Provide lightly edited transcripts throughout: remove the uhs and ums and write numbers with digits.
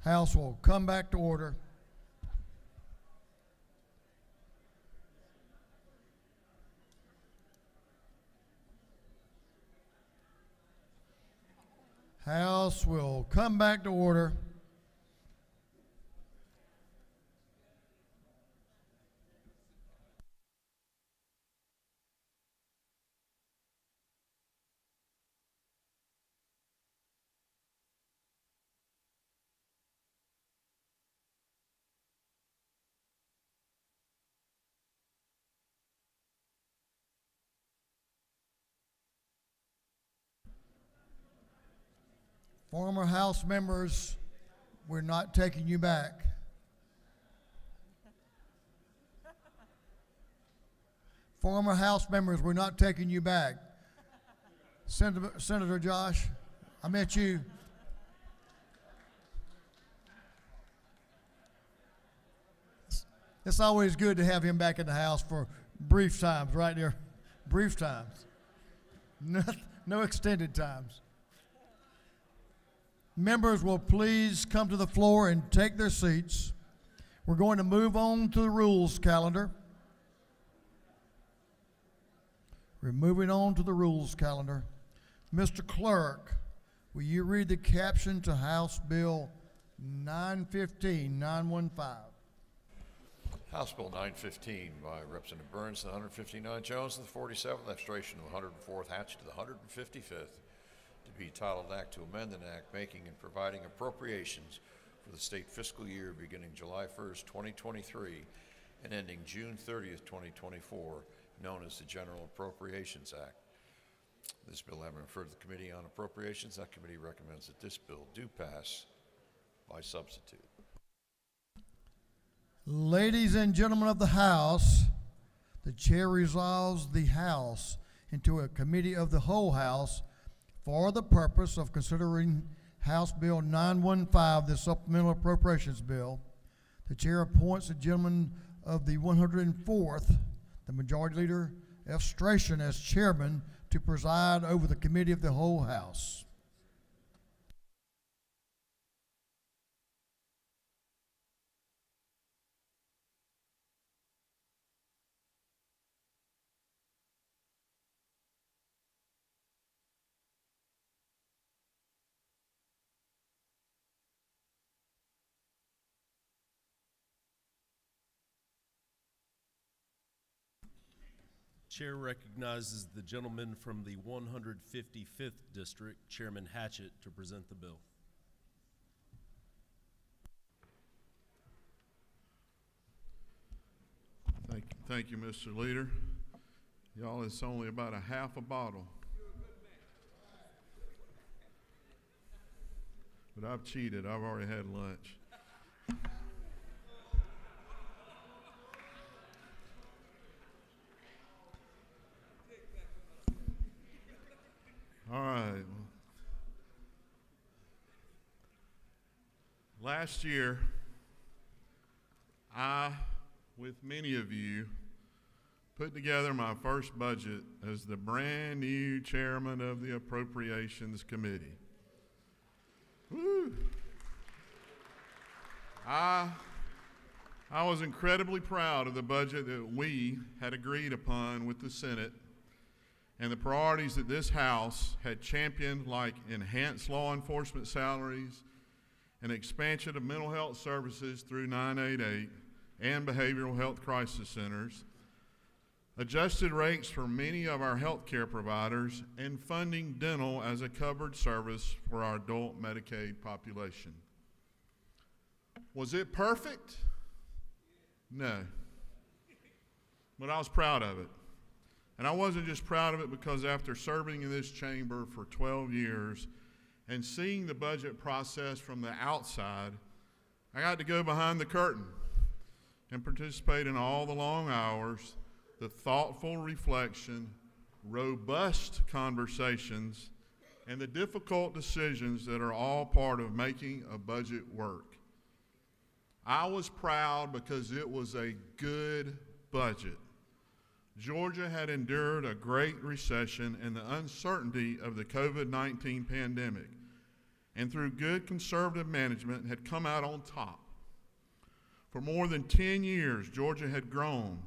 House will come back to order. House will come back to order. Former House members, we're not taking you back. Former House members, we're not taking you back. Senator Josh, I met you. It's always good to have him back in the House for brief times, right there. Brief times. No extended times. Members will please come to the floor and take their seats. We're going to move on to the rules calendar. We're moving on to the rules calendar. Mr. Clerk, will you read the caption to House Bill 915? House Bill 915 by Representative Burns, the 159 Jones, to the 47th, expiration of the 104th, Hatch to the 155th. To be titled Act to amend an act making and providing appropriations for the state fiscal year beginning July 1st, 2023 and ending June 30th, 2024, known as the General Appropriations Act. This bill having referred to the Committee on Appropriations, that committee recommends that this bill do pass by substitute. Ladies and gentlemen of the House, the chair resolves the House into a committee of the whole House for the purpose of considering House Bill 915, the Supplemental Appropriations Bill. The chair appoints the gentleman of the 104th, the Majority Leader F. Strachan, as chairman to preside over the committee of the whole House. Chair recognizes the gentleman from the 155th District, Chairman Hatchett, to present the bill. Thank you, Mr. Leader. Y'all, it's only about a half a bottle. But I've cheated. I've already had lunch. All right. Last year, I, with many of you, put together my first budget as the brand new chairman of the Appropriations Committee. Woo! I was incredibly proud of the budget that we had agreed upon with the Senate and the priorities that this House had championed, like enhanced law enforcement salaries, an expansion of mental health services through 988 and behavioral health crisis centers, adjusted rates for many of our health care providers, and funding dental as a covered service for our adult Medicaid population. Was it perfect? No. But I was proud of it. And I wasn't just proud of it because after serving in this chamber for 12 years and seeing the budget process from the outside, I got to go behind the curtain and participate in all the long hours, the thoughtful reflection, robust conversations, and the difficult decisions that are all part of making a budget work. I was proud because it was a good budget. Georgia had endured a great recession and the uncertainty of the COVID-19 pandemic. and through good conservative management had come out on top. For more than 10 years, Georgia had grown,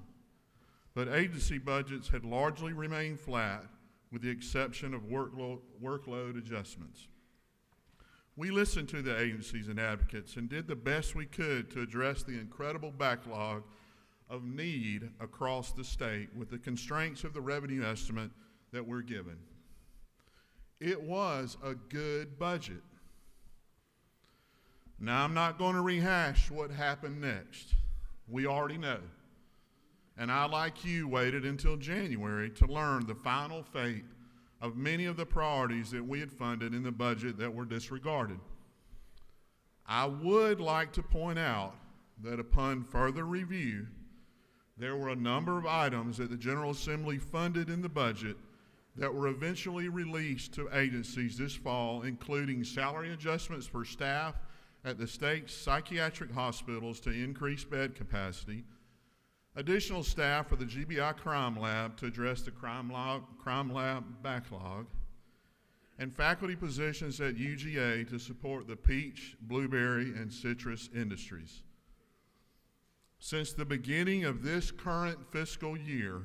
but agency budgets had largely remained flat with the exception of workload adjustments. We listened to the agencies and advocates and did the best we could to address the incredible backlog of need across the state with the constraints of the revenue estimate that we're given. It was a good budget. Now, I'm not going to rehash what happened next. We already know. And I, like you, waited until January to learn the final fate of many of the priorities that we had funded in the budget that were disregarded. I would like to point out that upon further review, there were a number of items that the General Assembly funded in the budget that were eventually released to agencies this fall, including salary adjustments for staff at the state's psychiatric hospitals to increase bed capacity, additional staff for the GBI Crime Lab to address the crime lab backlog, and faculty positions at UGA to support the peach, blueberry, and citrus industries. Since the beginning of this current fiscal year,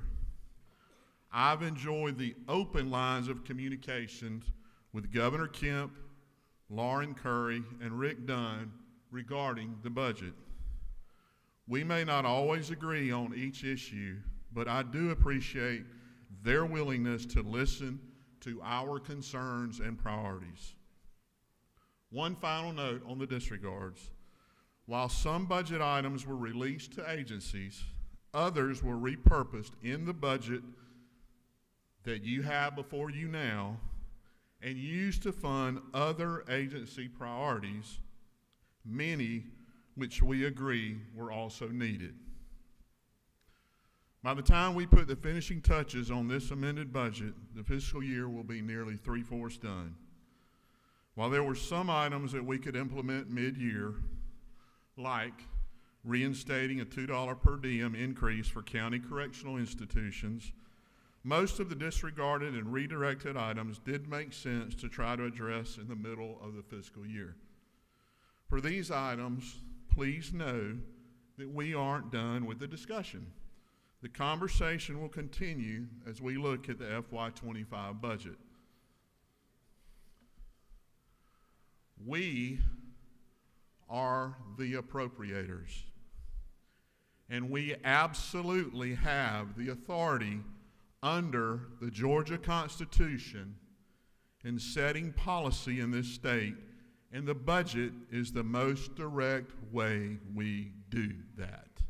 I've enjoyed the open lines of communications with Governor Kemp, Lauren Curry, and Rick Dunn regarding the budget. We may not always agree on each issue, but I do appreciate their willingness to listen to our concerns and priorities. One final note on the disregards. While some budget items were released to agencies, others were repurposed in the budget that you have before you now and used to fund other agency priorities, many which we agree were also needed. By the time we put the finishing touches on this amended budget, the fiscal year will be nearly 3/4 done. While there were some items that we could implement mid-year, like reinstating a $2 per diem increase for county correctional institutions, most of the disregarded and redirected items did make sense to try to address in the middle of the fiscal year. For these items, please know that we aren't done with the discussion. The conversation will continue as we look at the FY25 budget. We are the appropriators, and we absolutely have the authority under the Georgia Constitution in setting policy in this state, and the budget is the most direct way we do that.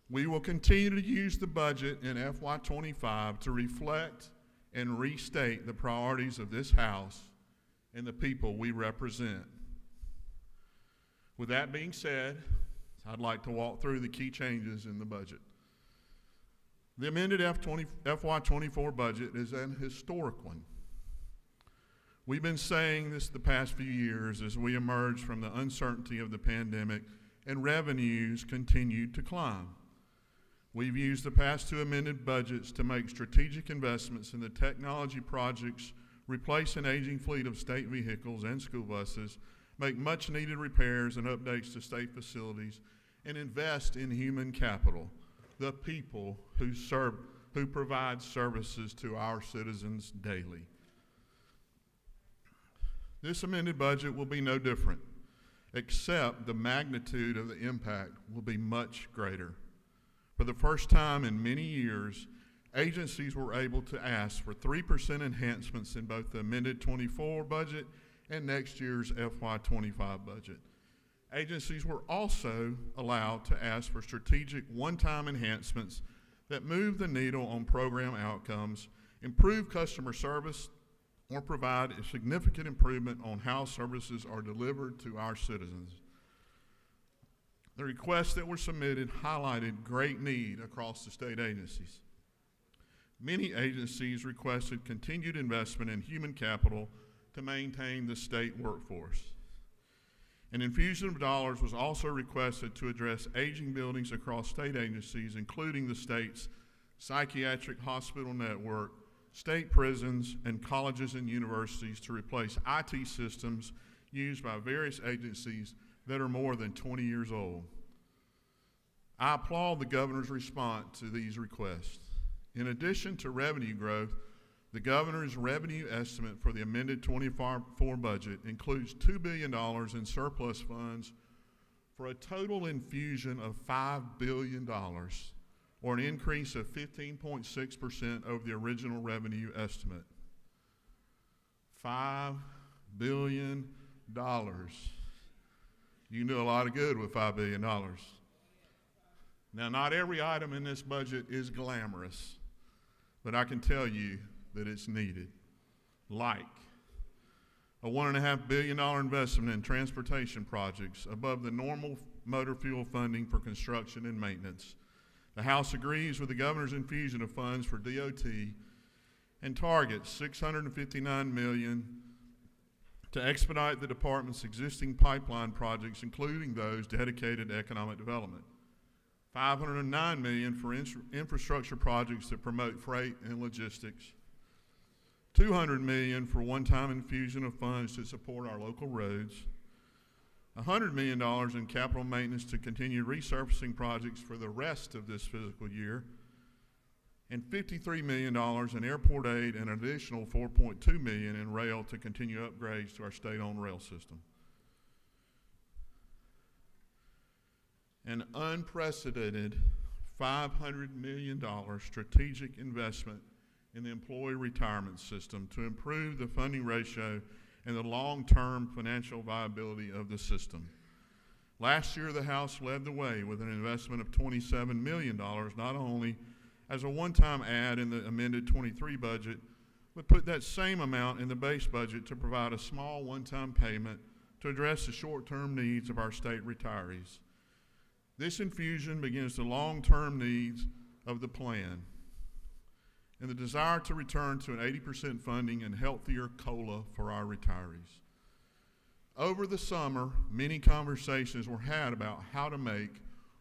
We will continue to use the budget in FY25 to reflect and restate the priorities of this House and the people we represent. With that being said, I'd like to walk through the key changes in the budget. The amended FY24 budget is an historic one. We've been saying this the past few years as we emerge from the uncertainty of the pandemic and revenues continued to climb. We've used the past two amended budgets to make strategic investments in the technology projects, replace an aging fleet of state vehicles and school buses, make much needed repairs and updates to state facilities, and invest in human capital, the people who provide services to our citizens daily. This amended budget will be no different, except the magnitude of the impact will be much greater. For the first time in many years, agencies were able to ask for 3% enhancements in both the amended 24 budget and next year's FY25 budget. Agencies were also allowed to ask for strategic one-time enhancements that move the needle on program outcomes, improve customer service, or provide a significant improvement on how services are delivered to our citizens. The requests that were submitted highlighted great need across the state agencies. Many agencies requested continued investment in human capital to maintain the state workforce. An infusion of dollars was also requested to address aging buildings across state agencies, including the state's psychiatric hospital network, state prisons, and colleges and universities to replace IT systems used by various agencies that are more than 20 years old. I applaud the governor's response to these requests. In addition to revenue growth, the governor's revenue estimate for the amended 24 budget includes $2 billion in surplus funds for a total infusion of $5 billion, or an increase of 15.6% over the original revenue estimate. $5 billion. You can do a lot of good with $5 billion. Now, not every item in this budget is glamorous, but I can tell you that it's needed. Like a $1.5 billion investment in transportation projects above the normal motor fuel funding for construction and maintenance. The House agrees with the governor's infusion of funds for DOT and targets $659 million to expedite the department's existing pipeline projects, including those dedicated to economic development. $509 million for infrastructure projects that promote freight and logistics. $200 million for one-time infusion of funds to support our local roads. $100 million in capital maintenance to continue resurfacing projects for the rest of this fiscal year. And $53 million in airport aid and an additional $4.2 million in rail to continue upgrades to our state-owned rail system. An unprecedented $500 million strategic investment in the employee retirement system to improve the funding ratio and the long-term financial viability of the system. Last year, the House led the way with an investment of $27 million, not only as a one-time add in the amended 23 budget, but put that same amount in the base budget to provide a small one-time payment to address the short-term needs of our state retirees. This infusion begins the long-term needs of the plan and the desire to return to an 80% funding and healthier COLA for our retirees. Over the summer, many conversations were had about how to make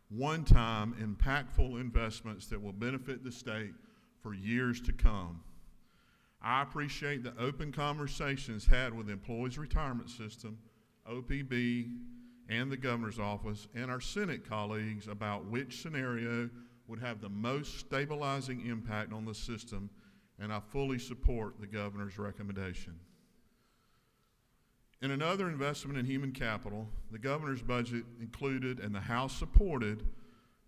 one-time impactful investments that will benefit the state for years to come. I appreciate the open conversations had with the Employees Retirement System, OPB, and the Governor's Office, and our Senate colleagues about which scenario would have the most stabilizing impact on the system, and I fully support the Governor's recommendation. In another investment in human capital, the Governor's budget included, and the House supported,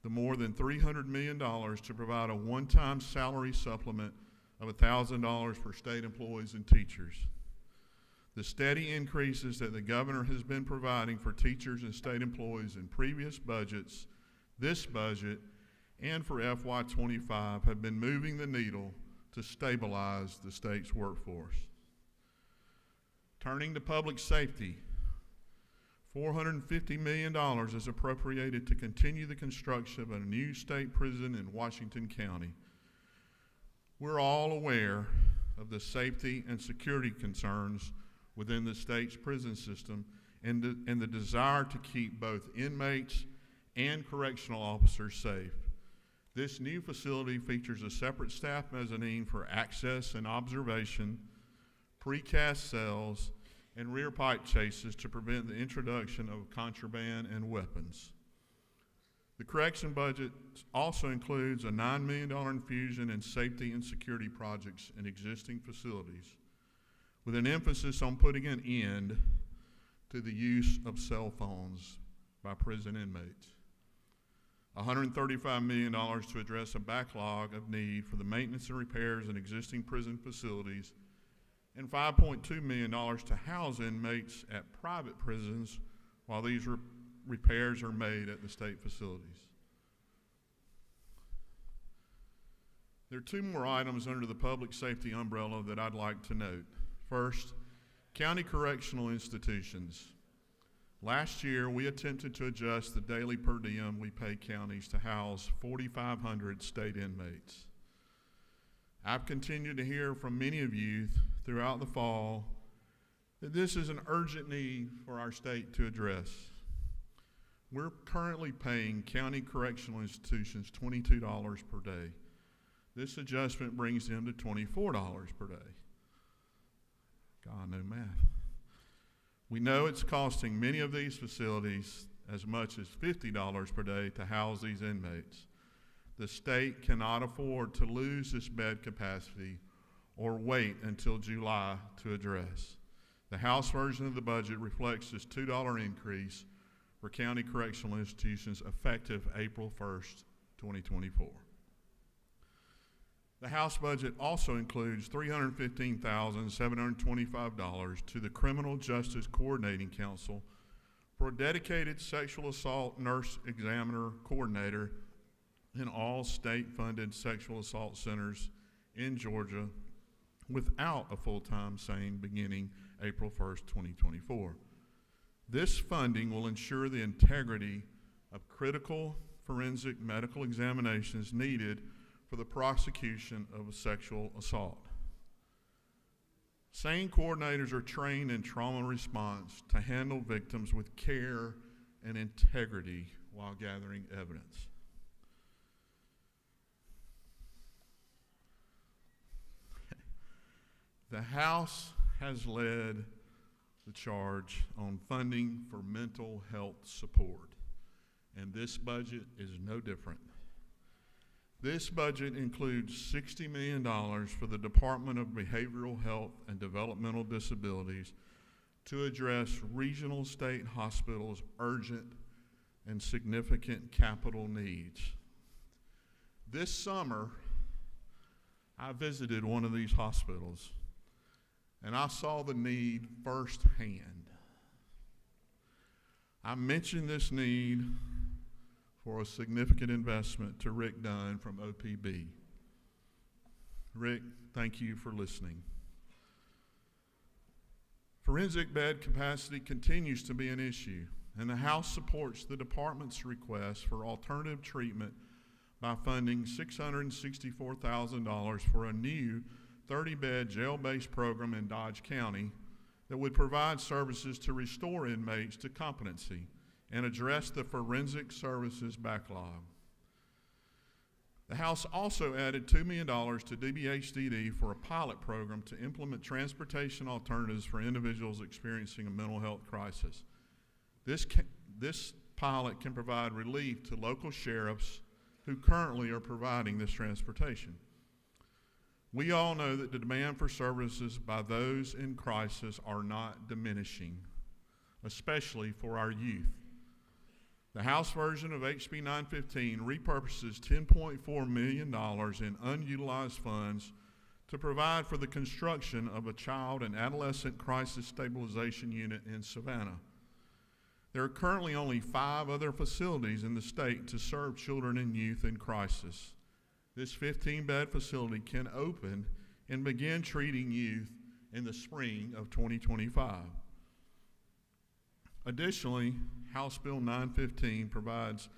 the more than $300 million to provide a one-time salary supplement of $1,000 for state employees and teachers. The steady increases that the Governor has been providing for teachers and state employees in previous budgets, this budget, and for FY25 have been moving the needle to stabilize the state's workforce. Turning to public safety, $450 million is appropriated to continue the construction of a new state prison in Washington County. We're all aware of the safety and security concerns within the state's prison system and the desire to keep both inmates and correctional officers safe. This new facility features a separate staff mezzanine for access and observation, precast cells, and rear pipe chases to prevent the introduction of contraband and weapons. The correction budget also includes a $9 million infusion in safety and security projects in existing facilities, with an emphasis on putting an end to the use of cell phones by prison inmates. $135 million to address a backlog of need for the maintenance and repairs in existing prison facilities, and $5.2 million to house inmates at private prisons while these repairs are made at the state facilities. There are two more items under the public safety umbrella that I'd like to note. First, county correctional institutions. Last year, we attempted to adjust the daily per diem we pay counties to house 4,500 state inmates. I've continued to hear from many of you throughout the fall that this is an urgent need for our state to address. We're currently paying county correctional institutions $22 per day. This adjustment brings them to $24 per day. God, no math. We know it's costing many of these facilities as much as $50 per day to house these inmates. The state cannot afford to lose this bed capacity or wait until July to address. The House version of the budget reflects this $2 increase for county correctional institutions effective April 1st, 2024. The House budget also includes $315,725 to the Criminal Justice Coordinating Council for a dedicated sexual assault nurse examiner coordinator in all state-funded sexual assault centers in Georgia without a full-time SANE beginning April 1st, 2024. This funding will ensure the integrity of critical forensic medical examinations needed for the prosecution of a sexual assault. SANE coordinators are trained in trauma response to handle victims with care and integrity while gathering evidence. The House has led the charge on funding for mental health support, and this budget is no different. This budget includes $60 million for the Department of Behavioral Health and Developmental Disabilities to address regional state hospitals' urgent and significant capital needs. This summer, I visited one of these hospitals, and I saw the need firsthand. I mentioned this need for a significant investment to Rick Dunn from OPB. Rick, thank you for listening. Forensic bed capacity continues to be an issue, and the House supports the department's request for alternative treatment by funding $664,000 for a new 30-bed jail-based program in Dodge County that would provide services to restore inmates to competency and address the forensic services backlog. The House also added $2 million to DBHDD for a pilot program to implement transportation alternatives for individuals experiencing a mental health crisis. This pilot can provide relief to local sheriffs who currently are providing this transportation. We all know that the demand for services by those in crisis are not diminishing, especially for our youth. The House version of HB 915 repurposes $10.4 million in unutilized funds to provide for the construction of a child and adolescent crisis stabilization unit in Savannah. There are currently only 5 other facilities in the state to serve children and youth in crisis. This 15-bed facility can open and begin treating youth in the spring of 2025. Additionally, House Bill 915 provides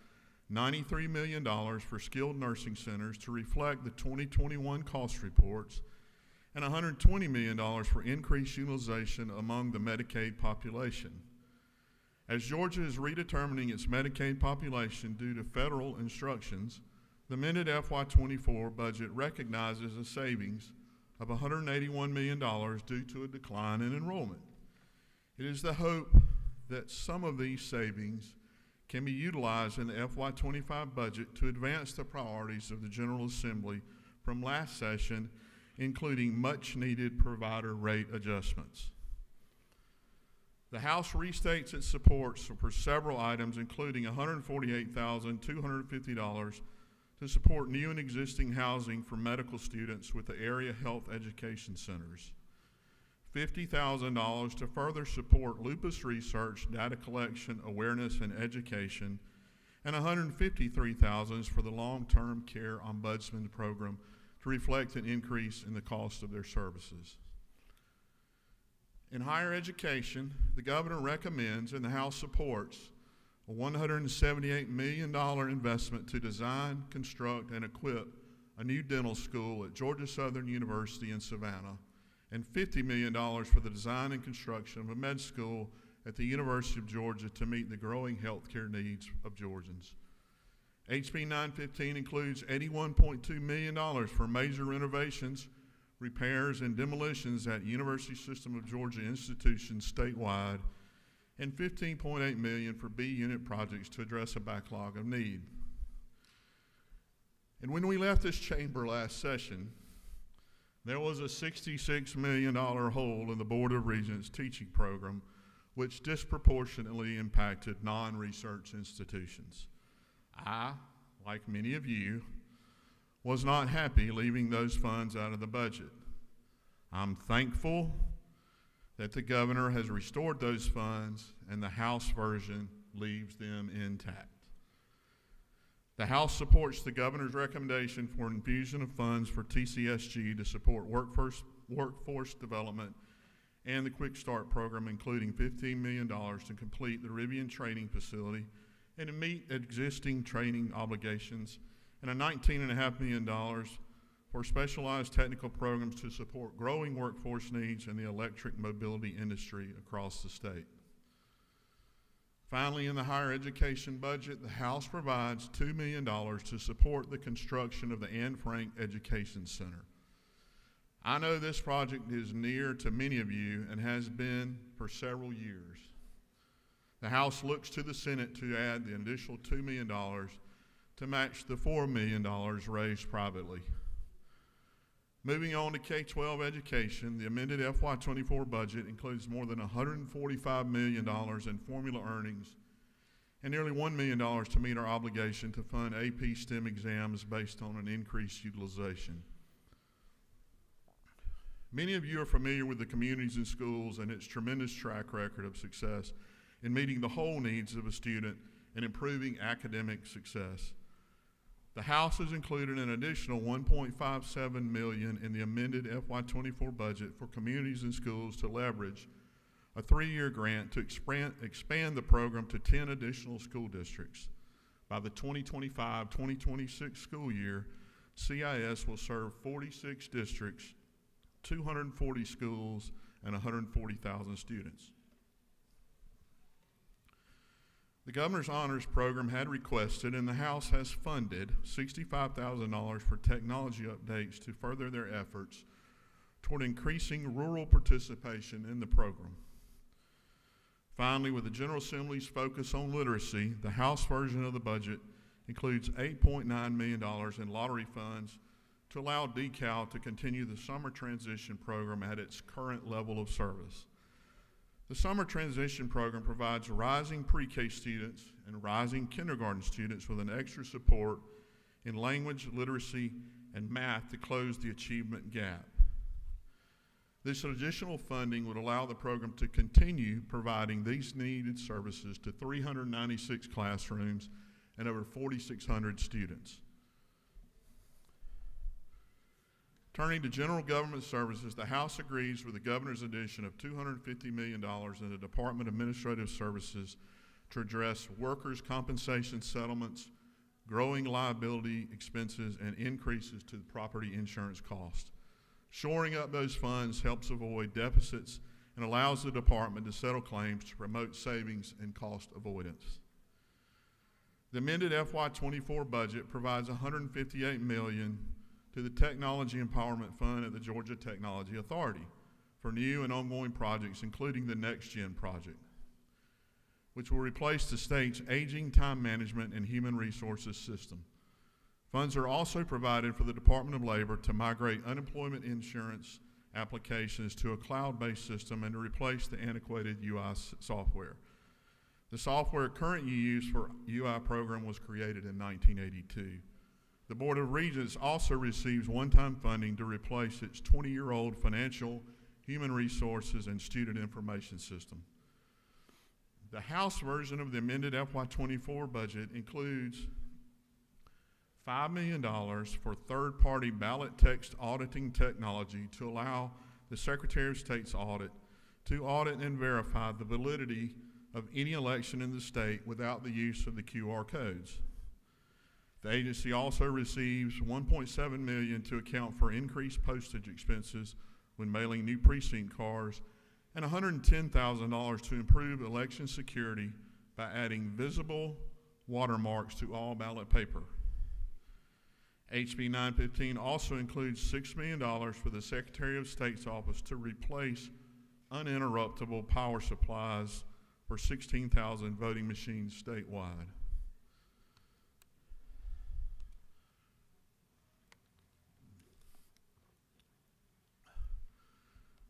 $93 million for skilled nursing centers to reflect the 2021 cost reports and $120 million for increased utilization among the Medicaid population. As Georgia is redetermining its Medicaid population due to federal instructions, the amended FY24 budget recognizes a savings of $181 million due to a decline in enrollment. It is the hope that some of these savings can be utilized in the FY25 budget to advance the priorities of the General Assembly from last session, including much-needed provider rate adjustments. The House restates its supports for several items, including $148,250 to support new and existing housing for medical students with the area health education centers, $50,000 to further support lupus research, data collection, awareness, and education, and $153,000 for the long-term care ombudsman program to reflect an increase in the cost of their services. In higher education, the governor recommends and the House supports a $178 million investment to design, construct, and equip a new dental school at Georgia Southern University in Savannah, and $50 million for the design and construction of a med school at the University of Georgia to meet the growing healthcare needs of Georgians. HB 915 includes $81.2 million for major renovations, repairs, and demolitions at University System of Georgia institutions statewide, and $15.8 million for B unit projects to address a backlog of need. And when we left this chamber last session, there was a $66 million hole in the Board of Regents teaching program, which disproportionately impacted non-research institutions. I, like many of you, was not happy leaving those funds out of the budget. I'm thankful that the governor has restored those funds and the House version leaves them intact. The House supports the governor's recommendation for infusion of funds for TCSG to support workforce development and the Quick Start program, including $15 million to complete the Rivian training facility and to meet existing training obligations, and a $19.5 million for specialized technical programs to support growing workforce needs in the electric mobility industry across the state. Finally, in the higher education budget, the House provides $2 million to support the construction of the Anne Frank Education Center. I know this project is near to many of you and has been for several years. The House looks to the Senate to add the additional $2 million to match the $4 million raised privately. Moving on to K-12 education, the amended FY24 budget includes more than $145 million in formula earnings and nearly $1 million to meet our obligation to fund AP STEM exams based on an increased utilization. Many of you are familiar with the communities and schools and its tremendous track record of success in meeting the whole needs of a student and improving academic success. The House has included an additional $1.57 million in the amended FY24 budget for communities and schools to leverage a 3-year grant to expand the program to 10 additional school districts. By the 2025-2026 school year, CIS will serve 46 districts, 240 schools, and 140,000 students. The Governor's Honors Program had requested, and the House has funded, $65,000 for technology updates to further their efforts toward increasing rural participation in the program. Finally, with the General Assembly's focus on literacy, the House version of the budget includes $8.9 million in lottery funds to allow DECAL to continue the summer transition program at its current level of service. The summer transition program provides rising pre-K students and rising kindergarten students with an extra support in language, literacy, and math to close the achievement gap. This additional funding would allow the program to continue providing these needed services to 396 classrooms and over 4,600 students. Turning to general government services, the House agrees with the governor's addition of $250 million in the Department of Administrative Services to address workers' compensation settlements, growing liability expenses, and increases to the property insurance cost. Shoring up those funds helps avoid deficits and allows the department to settle claims to promote savings and cost avoidance. The amended FY24 budget provides $158 million to the Technology Empowerment Fund at the Georgia Technology Authority for new and ongoing projects, including the Next Gen project, which will replace the state's aging time management and human resources system. Funds are also provided for the Department of Labor to migrate unemployment insurance applications to a cloud-based system and to replace the antiquated UI software. The software currently used for UI program was created in 1982. The Board of Regents also receives one-time funding to replace its 20-year-old financial, human resources, and student information system. The House version of the amended FY24 budget includes $5 million for third-party ballot text auditing technology to allow the Secretary of State's audit to audit and verify the validity of any election in the state without the use of the QR codes. The agency also receives $1.7 million to account for increased postage expenses when mailing new precinct cards and $110,000 to improve election security by adding visible watermarks to all ballot paper. HB 915 also includes $6 million for the Secretary of State's office to replace uninterruptible power supplies for 16,000 voting machines statewide.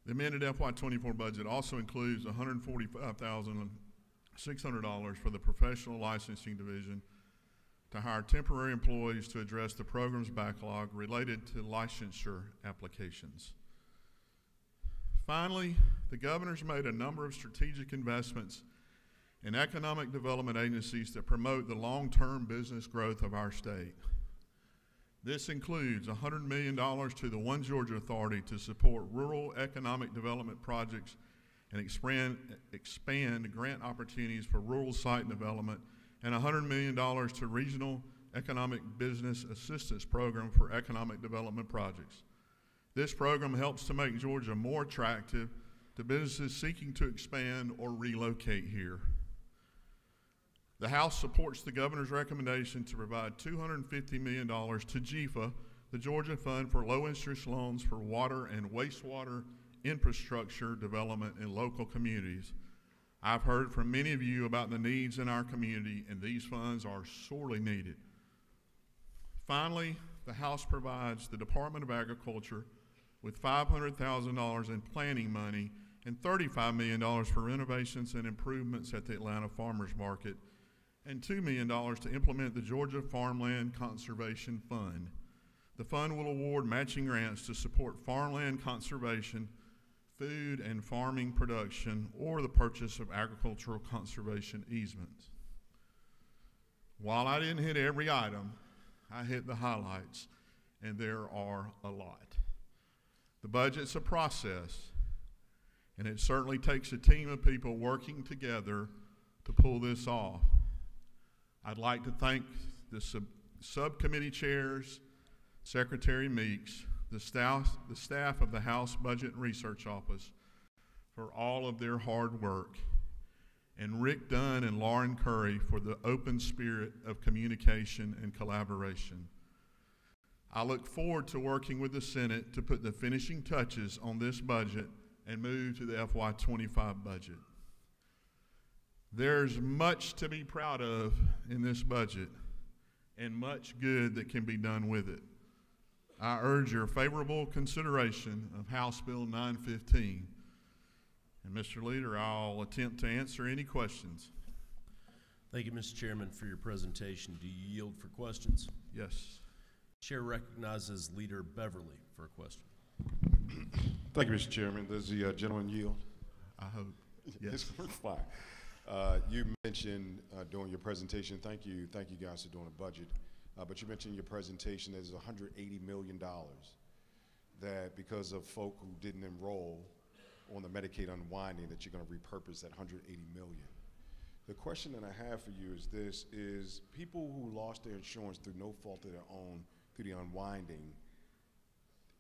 The amended FY24 budget also includes $145,600 for the professional licensing division to hire temporary employees to address the program's backlog related to licensure applications. Finally, the governor's made a number of strategic investments in economic development agencies that promote the long-term business growth of our state. This includes $100 million to the One Georgia Authority to support rural economic development projects and expand grant opportunities for rural site development, and $100 million to Regional Economic Business Assistance Program for economic development projects. This program helps to make Georgia more attractive to businesses seeking to expand or relocate here. The House supports the governor's recommendation to provide $250 million to GFA, the Georgia Fund for Low Interest Loans for Water and Wastewater Infrastructure Development in local communities. I've heard from many of you about the needs in our community, and these funds are sorely needed. Finally, the House provides the Department of Agriculture with $500,000 in planning money and $35 million for renovations and improvements at the Atlanta Farmers Market, and $2 million to implement the Georgia Farmland Conservation Fund. The fund will award matching grants to support farmland conservation, food and farming production, or the purchase of agricultural conservation easements. While I didn't hit every item, I hit the highlights, and there are a lot. The budget's a process, and it certainly takes a team of people working together to pull this off. I'd like to thank the subcommittee chairs, Secretary Meeks, the staff of the House Budget and Research Office for all of their hard work, and Rick Dunn and Lauren Curry for the open spirit of communication and collaboration. I look forward to working with the Senate to put the finishing touches on this budget and move to the FY25 budget. There's much to be proud of in this budget and much good that can be done with it. I urge your favorable consideration of House Bill 915. And Mr. Leader, I'll attempt to answer any questions. Thank you, Mr. Chairman, for your presentation. Do you yield for questions? Yes. Chair recognizes Leader Beverly for a question. Thank you, Mr. Chairman. Does the gentleman yield? I hope. Yes. Fine. You mentioned during your presentation, thank you guys for doing a budget, but you mentioned in your presentation there's $180 million that because of folk who didn't enroll on the Medicaid unwinding that you're going to repurpose that $180 million. The question that I have for you is this, is people who lost their insurance through no fault of their own through the unwinding,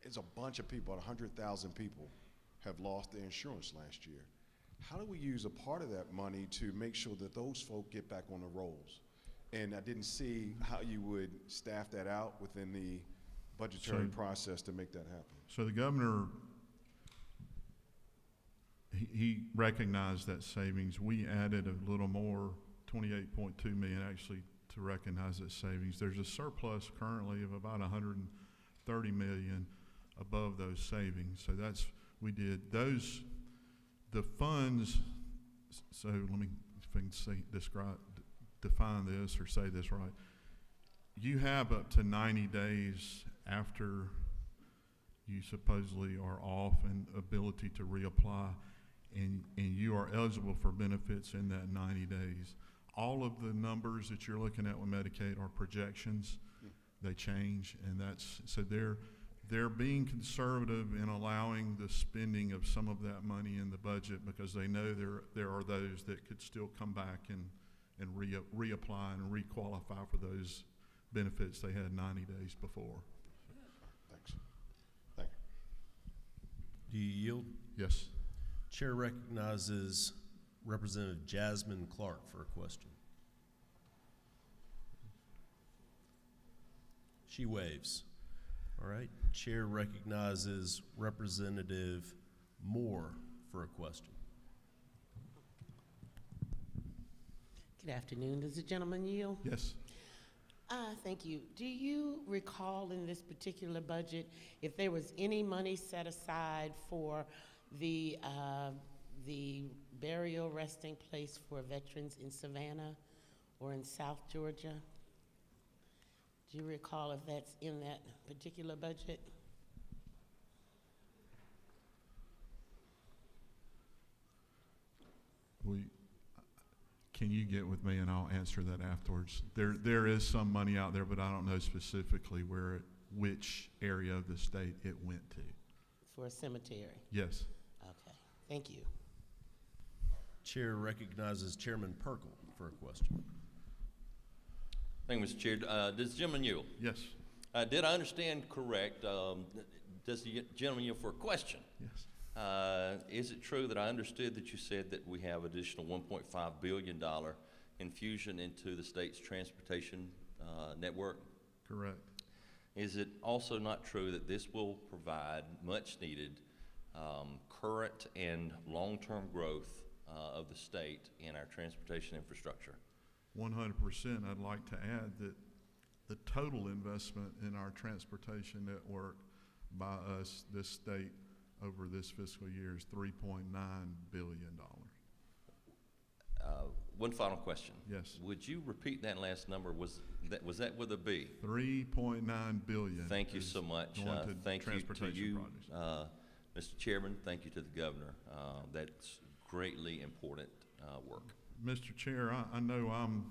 it's a bunch of people, 100,000 people have lost their insurance last year. How do we use a part of that money to make sure that those folk get back on the rolls? And I didn't see how you would staff that out within the budgetary process to make that happen. So the governor, he recognized that savings. We added a little more, 28.2 million actually, to recognize that savings. There's a surplus currently of about 130 million above those savings. So that's, we did those, the funds, so let me, if I can say, define this or say this right. You have up to 90 days after you supposedly are off and ability to reapply, and you are eligible for benefits in that 90 days. All of the numbers that you're looking at with Medicaid are projections. They change, and that's, so they're being conservative in allowing the spending of some of that money in the budget because they know there are those that could still come back and reapply and requalify for those benefits they had 90 days before. Thanks. Thank you. Do you yield? Yes. Chair recognizes Representative Jasmine Clark for a question. She waves. All right, Chair recognizes Representative Moore for a question. Good afternoon. Does the gentleman yield? Yes. Thank you. Do you recall in this particular budget if there was any money set aside for the burial resting place for veterans in Savannah or in South Georgia? Do you recall if that's in that particular budget? Can you get with me and I'll answer that afterwards? There is some money out there, but I don't know specifically which area of the state it went to. For a cemetery? Yes. Okay, thank you. Chair recognizes Chairman Perkle for a question. Thank you, Mr. Chair. Does the gentleman yield? Yes. Did I understand correct? Does the gentleman yield for a question? Yes. Is it true that I understood that you said that we have additional $1.5 billion infusion into the state's transportation network? Correct. Is it also not true that this will provide much needed current and long-term growth of the state in our transportation infrastructure? 100%. I'd like to add that the total investment in our transportation network by us, this state, over this fiscal year is $3.9 billion. One final question. Yes. Would you repeat that last number? Was that with a B? $3.9 billion. Thank you so much. Thank you to you, Mr. Chairman. Thank you to the governor. That's greatly important work. Mr. Chair, I know I'm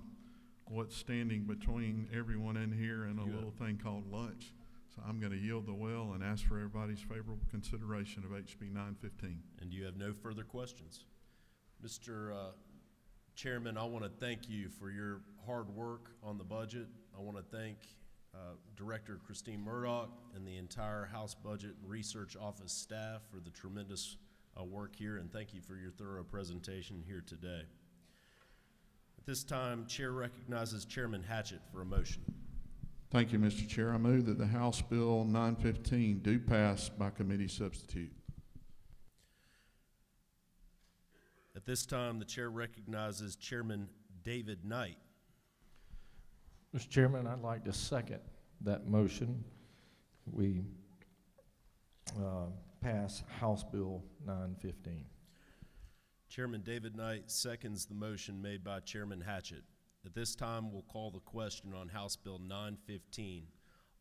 what's standing between everyone in here and a little thing called lunch. So I'm going to yield the well and ask for everybody's favorable consideration of HB 915. And you have no further questions. Mr. Chairman, I want to thank you for your hard work on the budget. I want to thank Director Christine Murdoch and the entire House Budget and Research Office staff for the tremendous work here, and thank you for your thorough presentation here today. At this time, Chair recognizes Chairman Hatchett for a motion. Thank you, Mr. Chair. I move that the House Bill 915 do pass by committee substitute. At this time, the Chair recognizes Chairman David Knight. Mr. Chairman, I'd like to second that motion. We pass House Bill 915. Chairman David Knight seconds the motion made by Chairman Hatchett. At this time, we'll call the question on House Bill 915.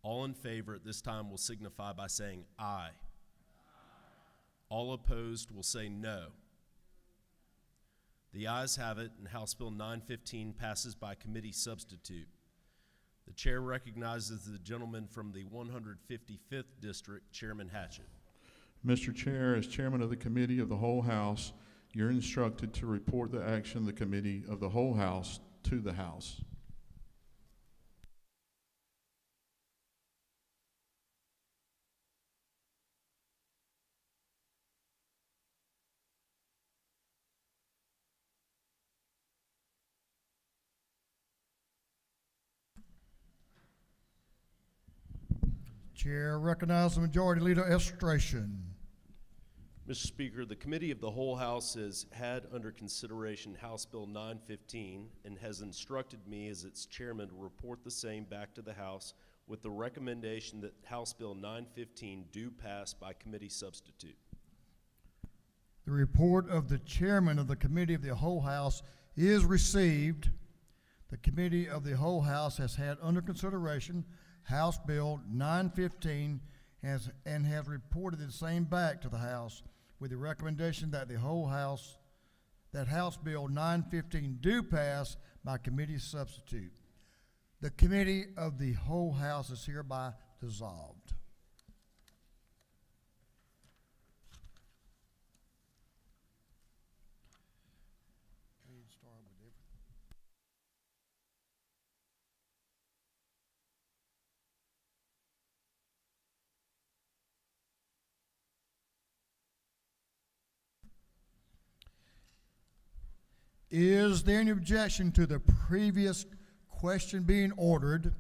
All in favor at this time will signify by saying aye. All opposed will say no. The ayes have it, and House Bill 915 passes by committee substitute. The Chair recognizes the gentleman from the 155th District, Chairman Hatchett. Mr. Chair, as Chairman of the Committee of the Whole House, you're instructed to report the action of the Committee of the Whole House to the House. Chair recognizes the Majority Leader Estration. Mr. Speaker, the Committee of the Whole House has had under consideration House Bill 915 and has instructed me as its chairman to report the same back to the House with the recommendation that House Bill 915 do pass by committee substitute. The report of the chairman of the Committee of the Whole House is received. The Committee of the Whole House has had under consideration House Bill 915 and has reported the same back to the House with the recommendation that House Bill 915 do pass by committee substitute. The Committee of the Whole House is hereby dissolved. Is there any objection to the previous question being ordered?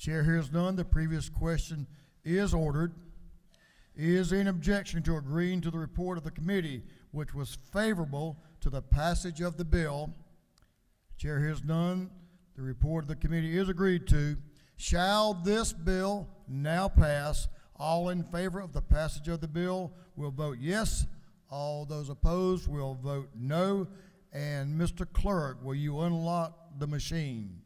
Chair hears none. The previous question is ordered. Is there an objection to agreeing to the report of the committee, which was favorable to the passage of the bill? Chair hears none. The report of the committee is agreed to. Shall this bill now pass? All in favor of the passage of the bill will vote yes. All those opposed will vote no. And Mr. Clerk, will you unlock the machine?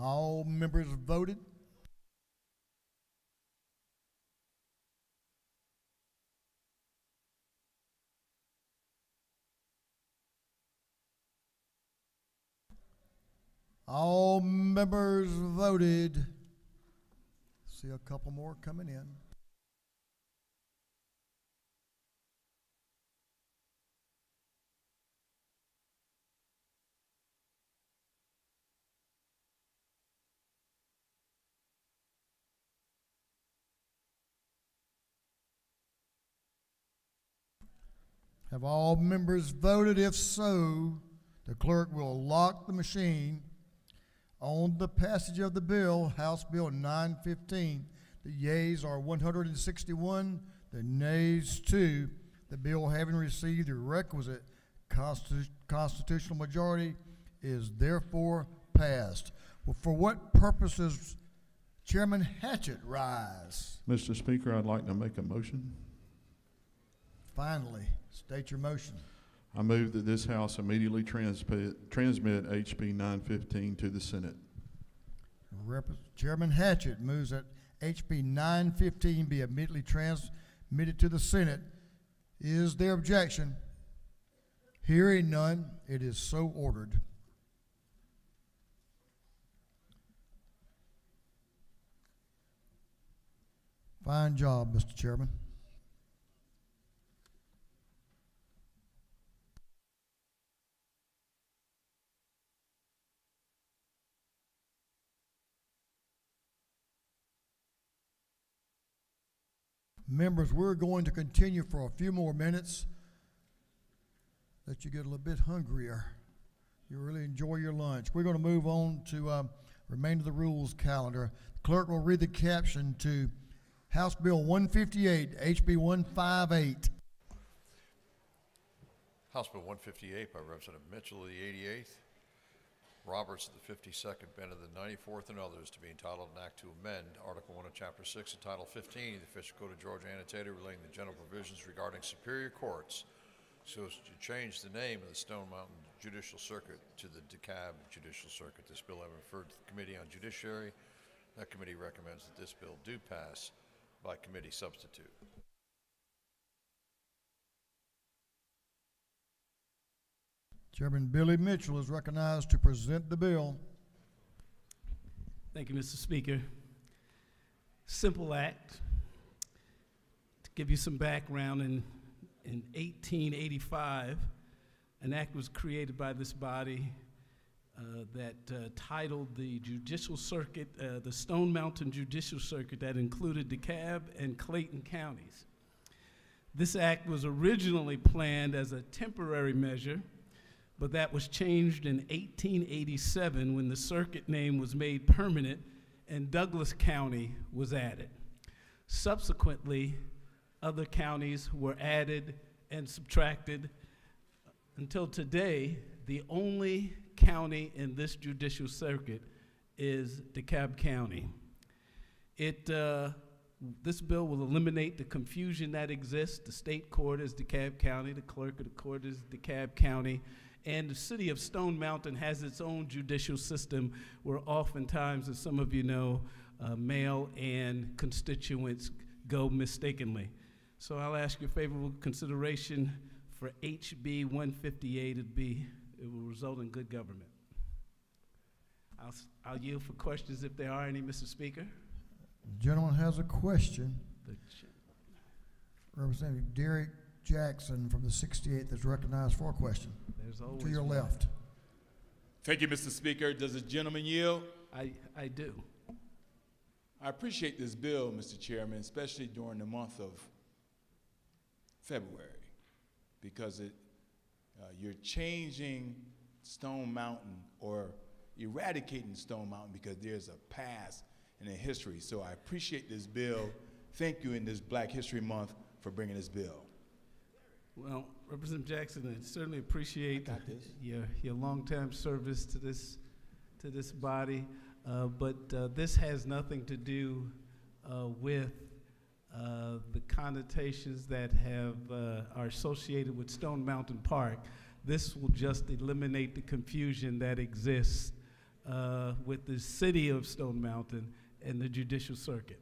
All members voted. All members voted. See a couple more coming in. Have all members voted? If so, the clerk will lock the machine. On the passage of the bill, House Bill 915, the yeas are 161, the nays 2. The bill, having received the requisite constitutional majority, is therefore passed. Well, for what purposes Chairman Hatchett rise? Mr. Speaker, I'd like to make a motion. Finally, state your motion. I move that this House immediately transmit HB 915 to the Senate. Chairman Hatchett moves that HB 915 be immediately transmitted to the Senate. Is there objection? Hearing none, it is so ordered. Fine job, Mr. Chairman. Members, we're going to continue for a few more minutes. Let you get a little bit hungrier. You really enjoy your lunch. We're going to move on to remainder of the rules calendar. The clerk will read the caption to House Bill 158, HB 158. House Bill 158 by Representative Mitchell of the 88th, Roberts of the 52nd, Bennett of the 94th, and others, to be entitled an act to amend Article 1 of Chapter 6 of Title 15 of the Official Code of Georgia annotated relating to general provisions regarding superior courts so as to change the name of the Stone Mountain Judicial Circuit to the DeKalb Judicial Circuit. This bill having referred to the Committee on Judiciary. That committee recommends that this bill do pass by committee substitute. Chairman Billy Mitchell is recognized to present the bill. Thank you, Mr. Speaker. Simple act. To give you some background, in 1885, an act was created by this body that titled the Judicial Circuit, the Stone Mountain Judicial Circuit, that included DeKalb and Clayton counties. This act was originally planned as a temporary measure, but that was changed in 1887 when the circuit name was made permanent and Douglas County was added. Subsequently, other counties were added and subtracted until today. The only county in this judicial circuit is DeKalb County. This bill will eliminate the confusion that exists. The state court is DeKalb County, the clerk of the court is DeKalb County, and the city of Stone Mountain has its own judicial system where oftentimes, as some of you know, mail and constituents go mistakenly. So I'll ask your favorable consideration for HB 158. It will result in good government. I'll yield for questions if there are any, Mr. Speaker. The gentleman has a question. The ch- Representative Derek Jackson from the 68th is recognized for a question. There's always To your one. left. Thank you, Mr. Speaker. Does the gentleman yield? I do. I appreciate this bill, Mr. Chairman, especially during the month of February, because you're changing Stone Mountain or eradicating Stone Mountain because there's a past and a history. So I appreciate this bill. Thank you in this Black History Month for bringing this bill. Well, Representative Jackson, I certainly appreciate your long-time service to this body, but this has nothing to do with the connotations that are associated with Stone Mountain Park. This will just eliminate the confusion that exists with the city of Stone Mountain and the Judicial Circuit.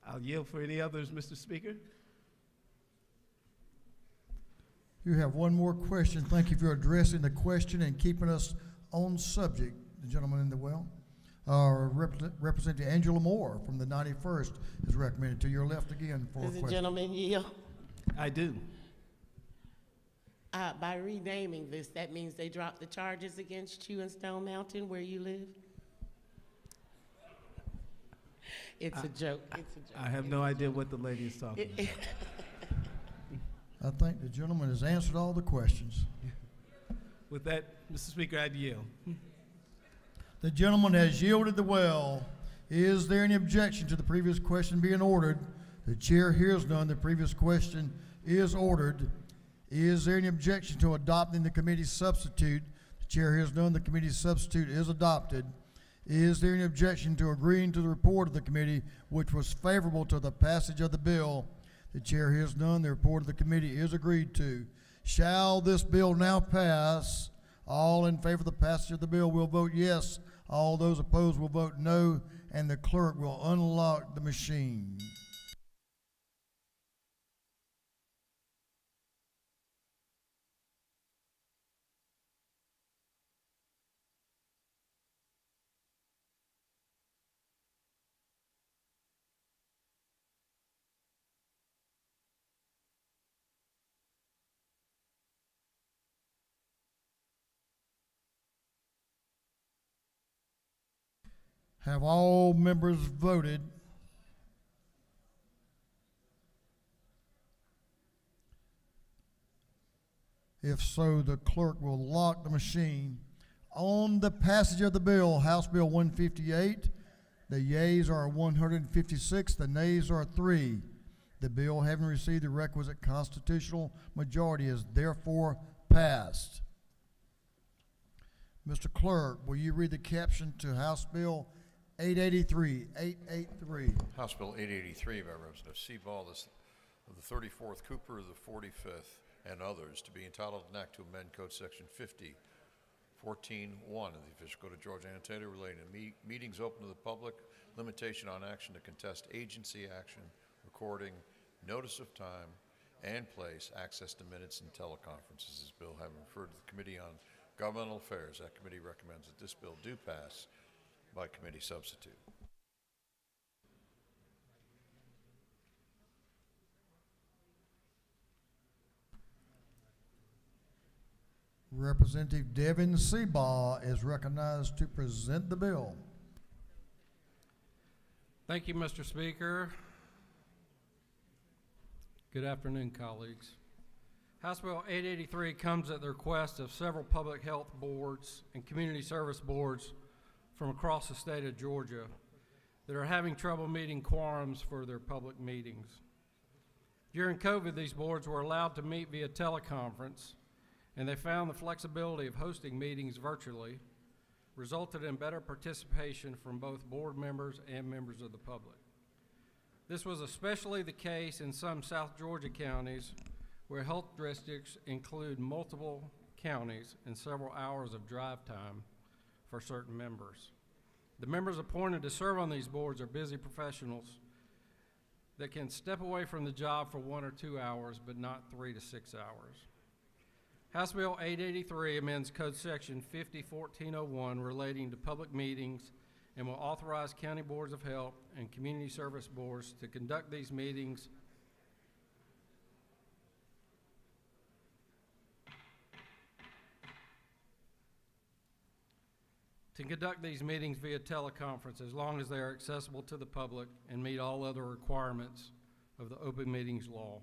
I'll yield for any others, Mr. Speaker. You have one more question. Thank you for addressing the question and keeping us on subject. The gentleman in the well. Representative Angela Moore from the 91st is recommended. To your left again for a Does question. the gentleman yield? I do. By renaming this, that means they dropped the charges against you in Stone Mountain where you live? It's a joke. It's a joke. I have no idea what the lady is talking about. I think the gentleman has answered all the questions. With that, Mr. Speaker, I'd yield. The gentleman has yielded the well. Is there any objection to the previous question being ordered? The chair hears none. The previous question is ordered. Is there any objection to adopting the committee's substitute? The chair hears none. The committee's substitute is adopted. Is there any objection to agreeing to the report of the committee, which was favorable to the passage of the bill? The chair hears none. The report of the committee is agreed to. Shall this bill now pass? All in favor of the passage of the bill will vote yes. All those opposed will vote no, and the clerk will unlock the machine. Have all members voted? If so, the clerk will lock the machine. On the passage of the bill, House Bill 158, the yeas are 156, the nays are 3. The bill, having received the requisite constitutional majority, is therefore passed. Mr. Clerk, will you read the caption to House Bill 883? 883. House Bill 883 by Representative Seaball of the 34th, Cooper of the 45th, and others, to be entitled an act to amend Code Section 50:14:1 of the Official Code of Georgia Annotated relating to meetings open to the public, limitation on action to contest agency action, recording, notice of time and place, access to minutes, and teleconferences. This bill having referred to the Committee on Governmental Affairs, that committee recommends that this bill do pass by committee substitute. Representative Devin Seabaugh is recognized to present the bill. Thank you, Mr. Speaker. Good afternoon, colleagues. House Bill 883 comes at the request of several public health boards and community service boards from across the state of Georgia that are having trouble meeting quorums for their public meetings. During COVID, these boards were allowed to meet via teleconference, and they found the flexibility of hosting meetings virtually resulted in better participation from both board members and members of the public. This was especially the case in some South Georgia counties where health districts include multiple counties and several hours of drive time for certain members. The members appointed to serve on these boards are busy professionals that can step away from the job for 1 or 2 hours, but not 3 to 6 hours. House Bill 883 amends Code Section 501401 relating to public meetings and will authorize county boards of health and community service boards to conduct these meetings via teleconference as long as they are accessible to the public and meet all other requirements of the open meetings law.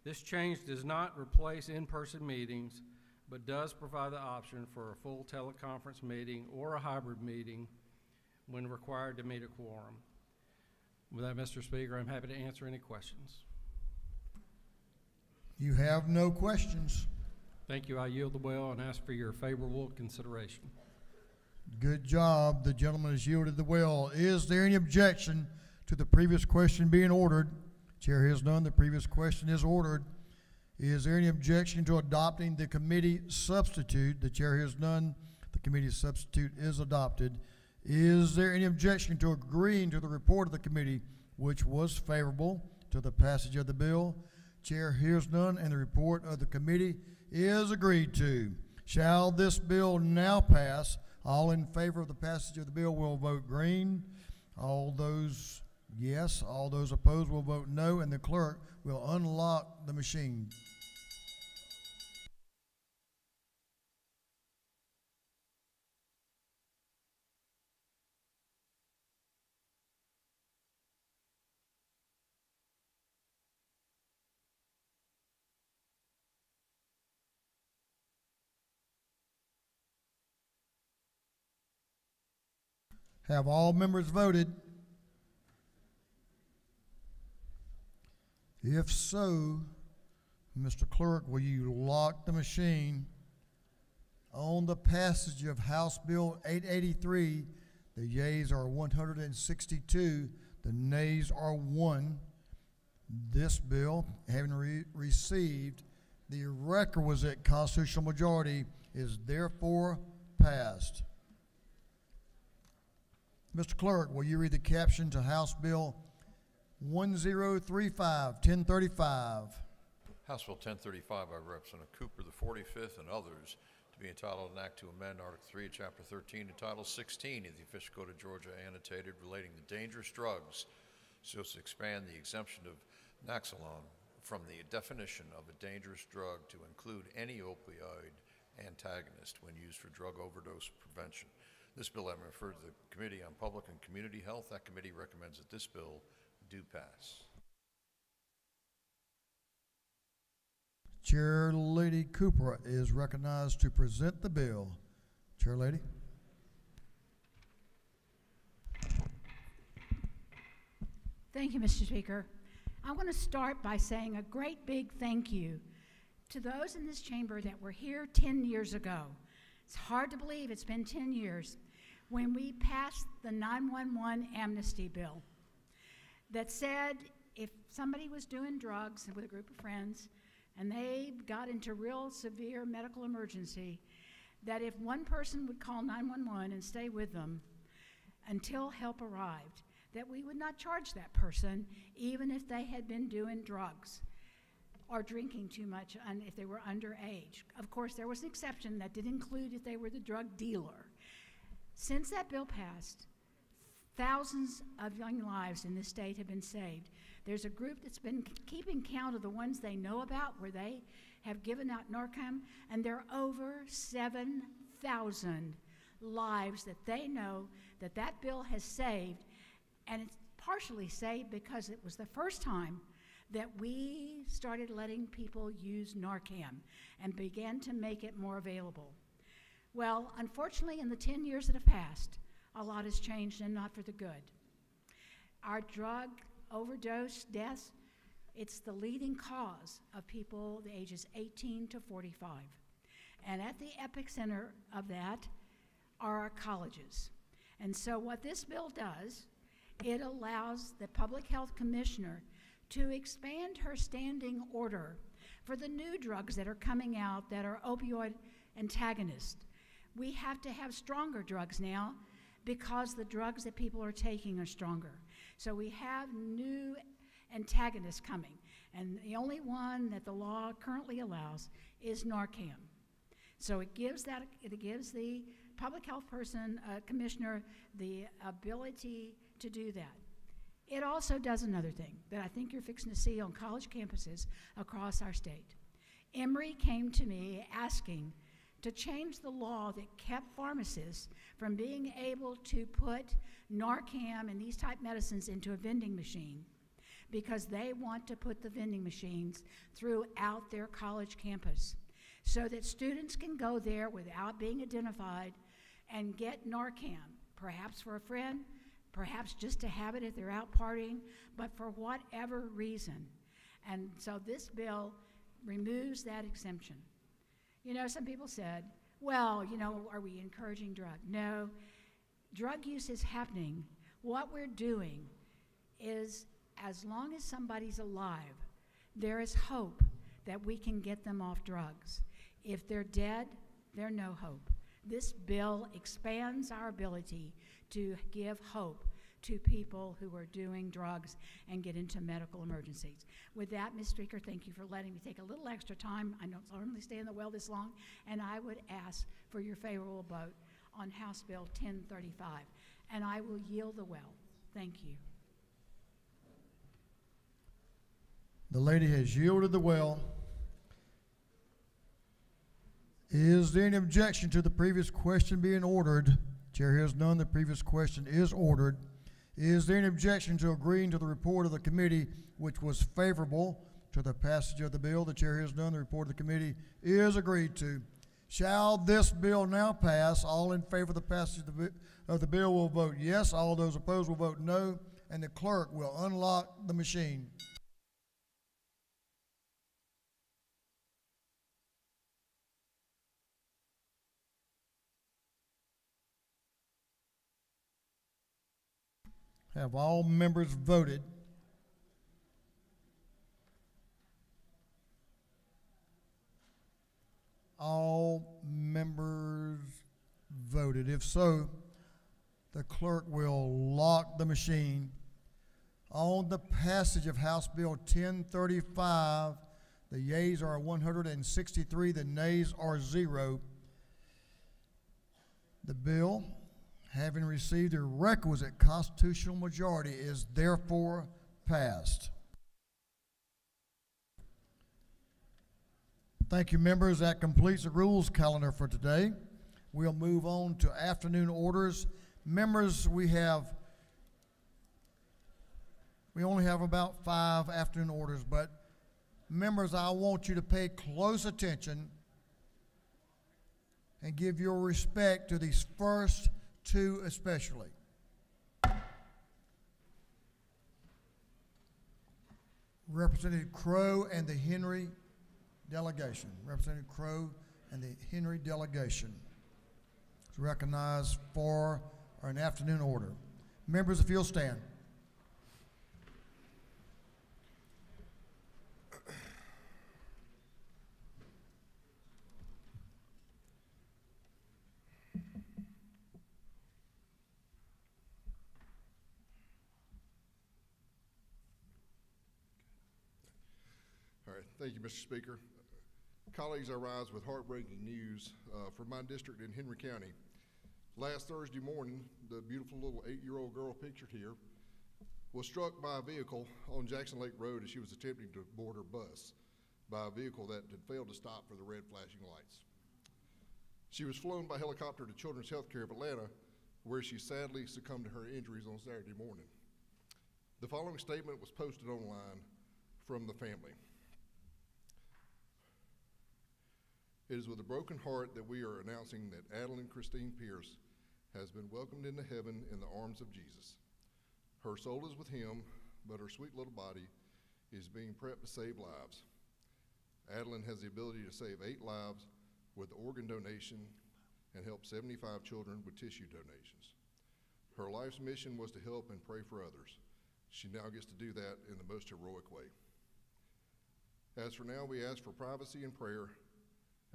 This change does not replace in-person meetings, but does provide the option for a full teleconference meeting or a hybrid meeting when required to meet a quorum. With that, Mr. Speaker, I'm happy to answer any questions. You have no questions. Thank you. I yield the well and ask for your favorable consideration. Good job. The gentleman has yielded the well. Is there any objection to the previous question being ordered? Chair has none. The previous question is ordered. Is there any objection to adopting the committee substitute? The chair has none. The committee substitute is adopted. Is there any objection to agreeing to the report of the committee, which was favorable to the passage of the bill? Chair hears none, and the report of the committee is agreed to. Shall this bill now pass? All in favor of the passage of the bill will vote green. All those yes, all those opposed will vote no, and the clerk will unlock the machine. Have all members voted? If so, Mr. Clerk, will you lock the machine? On the passage of House Bill 883, the yeas are 162, the nays are 1. This bill, having received the requisite constitutional majority, is therefore passed. Mr. Clerk, will you read the caption to House Bill 1035, 1035? House Bill 1035 by Representative Cooper, the 45th, and others, to be entitled an act to amend Article 3, Chapter 13, and Title 16 of the Official Code of Georgia annotated relating to dangerous drugs, so as to expand the exemption of Naxalon from the definition of a dangerous drug to include any opioid antagonist when used for drug overdose prevention. This bill has been referred to the Committee on Public and Community Health. That committee recommends that this bill do pass. Chair Lady Cooper is recognized to present the bill. Chair Lady. Thank you, Mr. Speaker. I want to start by saying a great big thank you to those in this chamber that were here 10 years ago. It's hard to believe it's been 10 years when we passed the 911 amnesty bill that said if somebody was doing drugs with a group of friends and they got into real severe medical emergency, that if one person would call 911 and stay with them until help arrived, that we would not charge that person even if they had been doing drugs or drinking too much and if they were underage. Of course, there was an exception that did include if they were the drug dealer. Since that bill passed, thousands of young lives in this state have been saved. There's a group that's been keeping count of the ones they know about where they have given out Narcan, and there are over 7,000 lives that they know that that bill has saved, and it's partially saved because it was the first time that we started letting people use Narcan and began to make it more available. Well, unfortunately, in the 10 years that have passed, a lot has changed, and not for the good. Our drug overdose deaths, it's the leading cause of people the ages 18 to 45. And at the epicenter of that are our colleges. And so what this bill does, it allows the Public Health Commissioner to expand her standing order for the new drugs that are coming out that are opioid antagonists. We have to have stronger drugs now because the drugs that people are taking are stronger. So we have new antagonists coming. And the only one that the law currently allows is Narcan. So it gives the public health person, commissioner, the ability to do that. It also does another thing that I think you're fixing to see on college campuses across our state. Emory came to me asking to change the law that kept pharmacists from being able to put Narcan and these type medicines into a vending machine, because they want to put the vending machines throughout their college campus so that students can go there without being identified and get Narcan, perhaps for a friend, perhaps just to have it if they're out partying, but for whatever reason. And so this bill removes that exemption. You know, some people said, well, you know, are we encouraging drug? No, drug use is happening. What we're doing is, as long as somebody's alive, there is hope that we can get them off drugs. If they're dead, there's no hope. This bill expands our ability to give hope to people who are doing drugs and get into medical emergencies. With that, Ms. Speaker, thank you for letting me take a little extra time. I don't normally stay in the well this long, and I would ask for your favorable vote on House Bill 1035, and I will yield the well. Thank you. The lady has yielded the well. Is there any objection to the previous question being ordered? Chair hears none. The previous question is ordered. Is there any objection to agreeing to the report of the committee, which was favorable to the passage of the bill? The chair hears none. The report of the committee is agreed to. Shall this bill now pass? All in favor of the passage of the bill will vote yes. All those opposed will vote no. And the clerk will unlock the machine. Have all members voted? All members voted. If so, the clerk will lock the machine. On the passage of House Bill 1035, the yeas are 163, the nays are 0. The bill, having received a requisite constitutional majority, is therefore passed. Thank you, members. That completes the rules calendar for today. We'll move on to afternoon orders. Members, we only have about 5 afternoon orders, but members, I want you to pay close attention and give your respect to these first 2 especially. Representative Crow and the Henry delegation. Representative Crow and the Henry delegation is recognized for an afternoon order. Members, if you'll stand. Thank you, Mr. Speaker. Colleagues, I rise with heartbreaking news from my district in Henry County. Last Thursday morning, the beautiful little 8-year-old girl pictured here was struck by a vehicle on Jackson Lake Road as she was attempting to board her bus by a vehicle that had failed to stop for the red flashing lights. She was flown by helicopter to Children's Healthcare of Atlanta, where she sadly succumbed to her injuries on Saturday morning. The following statement was posted online from the family. It is with a broken heart that we are announcing that Adeline Christine Pierce has been welcomed into heaven in the arms of Jesus. Her soul is with him, but her sweet little body is being prepped to save lives. Adeline has the ability to save 8 lives with organ donation and help 75 children with tissue donations. Her life's mission was to help and pray for others. She now gets to do that in the most heroic way. As for now, we ask for privacy and prayer,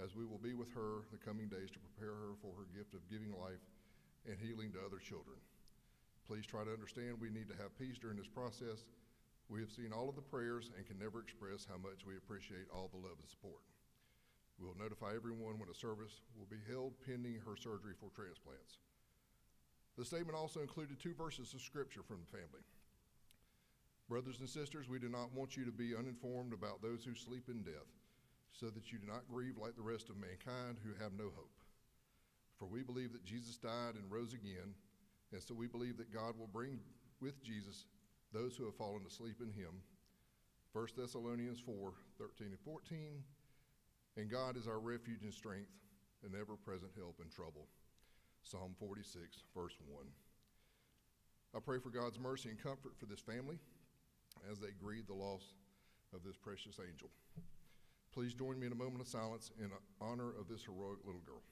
as we will be with her the coming days to prepare her for her gift of giving life and healing to other children. Please try to understand we need to have peace during this process. We have seen all of the prayers and can never express how much we appreciate all the love and support. We will notify everyone when a service will be held pending her surgery for transplants. The statement also included 2 verses of scripture from the family. Brothers and sisters, we do not want you to be uninformed about those who sleep in death, so that you do not grieve like the rest of mankind who have no hope. For we believe that Jesus died and rose again, and so we believe that God will bring with Jesus those who have fallen asleep in him. 1 Thessalonians 4:13 and 14, and God is our refuge and strength, an ever-present help in trouble. Psalm 46, verse 1. I pray for God's mercy and comfort for this family as they grieve the loss of this precious angel. Please join me in a moment of silence in honor of this heroic little girl.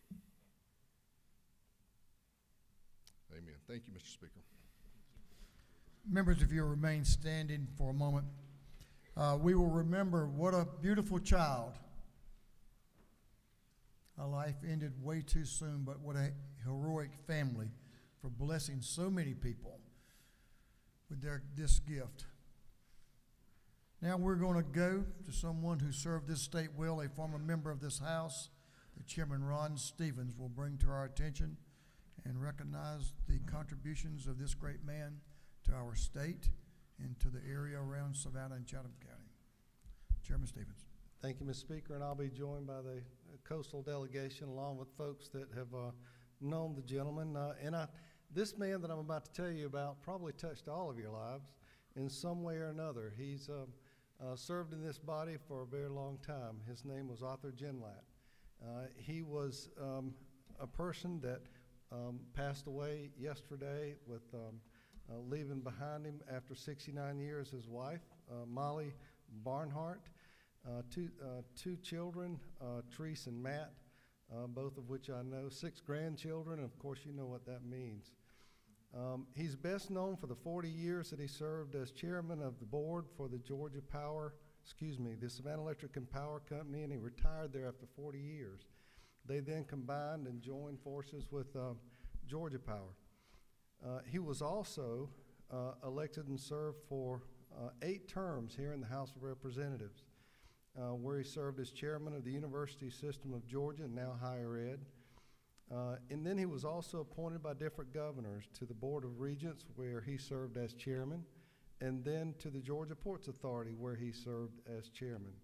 Amen. Thank you, Mr. Speaker. Members, if you'll remain standing for a moment, we will remember what a beautiful child. Her life ended way too soon, but what a heroic family for blessing so many people with this gift. Now we're going to go to someone who served this state well, a former member of this House. The Chairman Ron Stevens will bring to our attention and recognize the contributions of this great man to our state and to the area around Savannah and Chatham County. Chairman Stevens. Thank you, Mr. Speaker, and I'll be joined by the coastal delegation along with folks that have known the gentleman. This man that I'm about to tell you about probably touched all of your lives in some way or another. He's served in this body for a very long time. His name was Arthur Genlat. He was a person that passed away yesterday with leaving behind him after 69 years his wife, Molly Barnhart, two children, Treese and Matt, both of which I know, 6 grandchildren, and of course you know what that means. He's best known for the 40 years that he served as chairman of the board for the the Savannah Electric and Power Company, and he retired there after 40 years. They then combined and joined forces with Georgia Power. He was also elected and served for 8 terms here in the House of Representatives, where he served as chairman of the University System of Georgia, now higher ed. And then he was also appointed by different governors to the Board of Regents, where he served as chairman, and then to the Georgia Ports Authority, where he served as chairman.